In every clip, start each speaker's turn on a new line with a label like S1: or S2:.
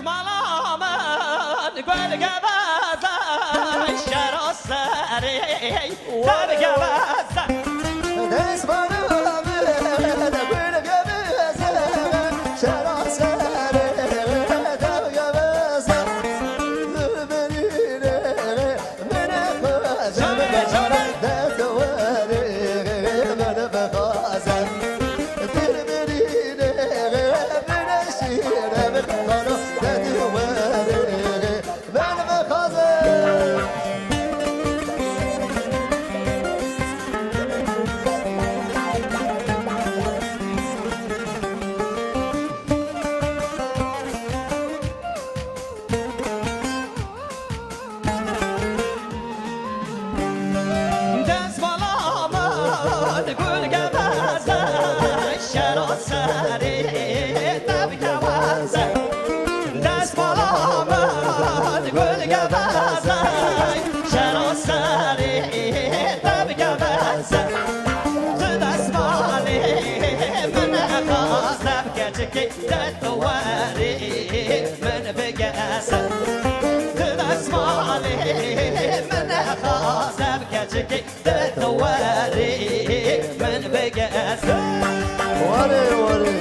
S1: ملامن گل گبزه شرا سری در گبزه
S2: دست ملامن گل گبزه شرا سری در گبزه دل بریره من خواهزم دست وری من بخوازم دل بریره من شیره بخوانو دست وری من بخوازم
S1: گل گبزه شرا سری در گبزه دست بالا من گل گبزه شرا سری در گبزه دست بالی من خواستم که دتواری من بگسه دست بالی من خواستم که دتواری من بگسه
S2: وری وری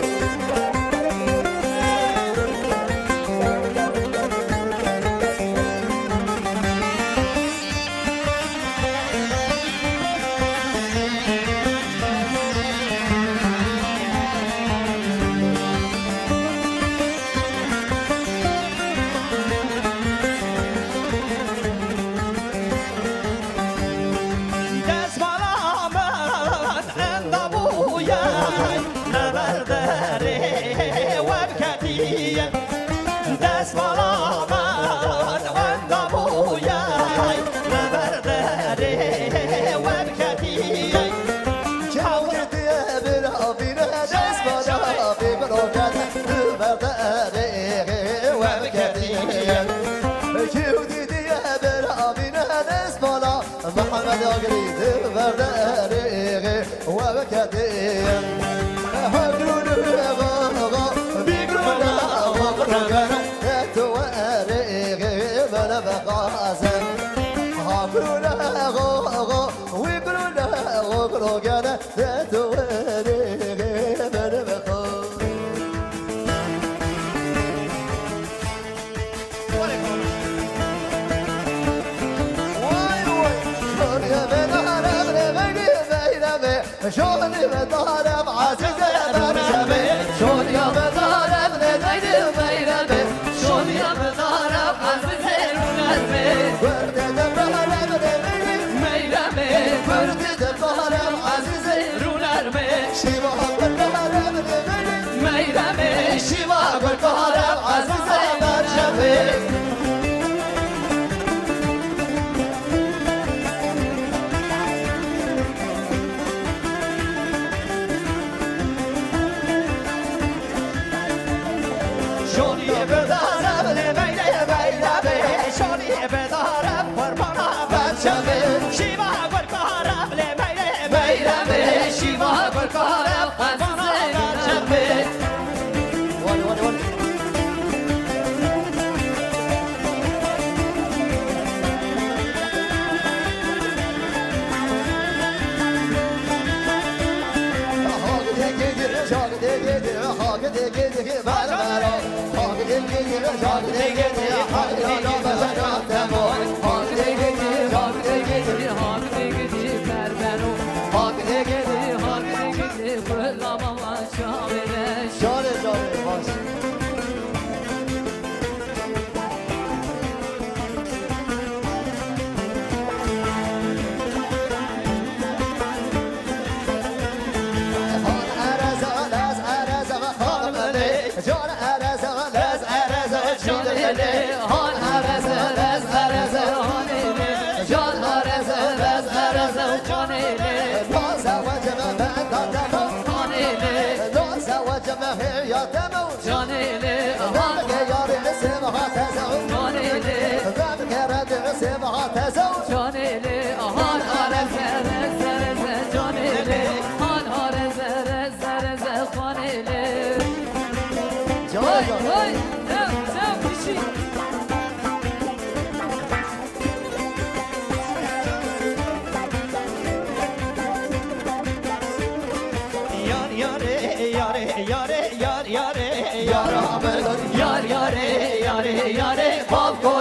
S1: دست بالا من اندابویا نبرداره وبکتیه دست بالا من اندابویا نبرداره وبکتیه
S2: جاوت برابین دست بالا بگروگت برداره وبکتیه کیودی برابین دست بالا محمد آگری برداره وبکتیه هاگرون آقا بیگرون آقا تواره من بخوازم هاگرون آقا ویگرون آقا تواره من بخوازم شلون بضارب عزيز برشبه شلون بضارب لديد بيربه شلون بضارب عزيز رونربه ورد دبرب لديد
S1: میرمه
S2: ورد دبرب عزيز
S1: رونرمه
S2: شيبه بضارب لديد
S1: میرمه
S2: شيبه بضارب عزيز برشبه
S1: شونی بدارم لیمیله بیرمه شونی بدارم قربانا بچمه شیوا گل کارم لیمیله بیرمه شیوا گل کارم قربانا بچمه
S2: ولی ولی ولی
S1: yare yare yare yare yare yare yare balkon